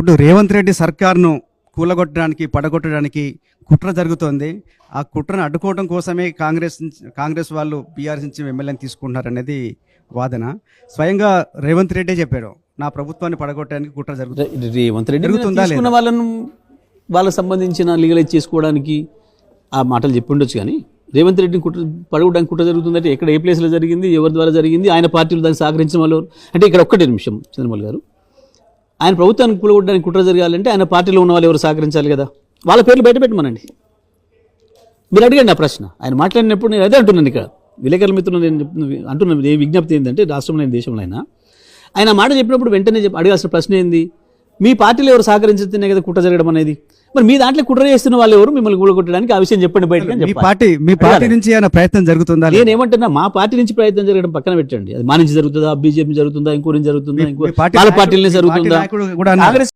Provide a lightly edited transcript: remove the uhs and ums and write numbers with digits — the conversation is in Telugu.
ఇప్పుడు రేవంత్ రెడ్డి సర్కార్ను కూలగొట్టడానికి పడగొట్టడానికి కుట్ర జరుగుతోంది. ఆ కుట్రను అడ్డుకోవడం కోసమే కాంగ్రెస్ వాళ్ళు బీఆర్ఎస్ నుంచి ఎమ్మెల్యేని తీసుకుంటున్నారనేది వాదన. స్వయంగా రేవంత్ రెడ్డే చెప్పాడు, నా ప్రభుత్వాన్ని పడగొట్టడానికి కుట్ర జరుగుతుంది. రేవంత్ రెడ్డి జరుగుతుందా తీసుకున్న లేదా? వాళ్ళను వాళ్ళకి సంబంధించిన లీగలైజ్ చేసుకోవడానికి ఆ మాటలు చెప్పి ఉండొచ్చు, కానీ రేవంత్ రెడ్డిని పడగొట్టడానికి కుట్ర జరుగుతుందంటే ఎక్కడ ఏ ప్లేస్లో జరిగింది, ఎవరి ద్వారా జరిగింది, ఆయన పార్టీలు దానికి సహకరించిన వాళ్ళు అంటే ఇక్కడ ఒక్కటే నిమిషం చంద్రమౌళి గారు, ఆయన ప్రభుత్వానికి కూలగొట్టడానికి కుట్ర జరగాలంటే ఆయన పార్టీలో ఉన్న వాళ్ళు ఎవరు సహకరించాలి కదా, వాళ్ళ పేర్లు బయట పెట్టమనండి. మీరు అడిగండి ఆ ప్రశ్న. ఆయన మాట్లాడినప్పుడు నేను అదే అంటున్నాను, ఇక్కడ విలేకరుల మిత్రులు నేను అంటున్నాను, ఏ విజ్ఞప్తి ఏంటంటే రాష్ట్రంలో దేశంలో ఆయన మాట చెప్పినప్పుడు వెంటనే అడగాల్సిన ప్రశ్న ఏంది, మీ పార్టీలో ఎవరు సహకరించితేనే కదా కుట్ర జరగడం అనేది. మరి మీ దాంట్లో కుట్ర చేస్తున్న వాళ్ళు ఎవరు, మిమ్మల్ని కూలగొట్టడానికి ఆ విషయం చెప్పండి బయటకు. మీ పార్టీ నుంచి ఏమైనా ప్రయత్నం జరుగుతుందా? నేను ఏమంటున్నా, మా పార్టీ నుంచి ప్రయత్నం జరగడం పక్కన పెట్టండి, అది మా నుంచి జరుగుతుందా, బీజేపీ జరుగుతుందా, ఇంకో నుంచి జరుగుతుందా, ఇంకో వాళ్ళ పార్టీలనే జరుగుతుందా, కాంగ్రెస్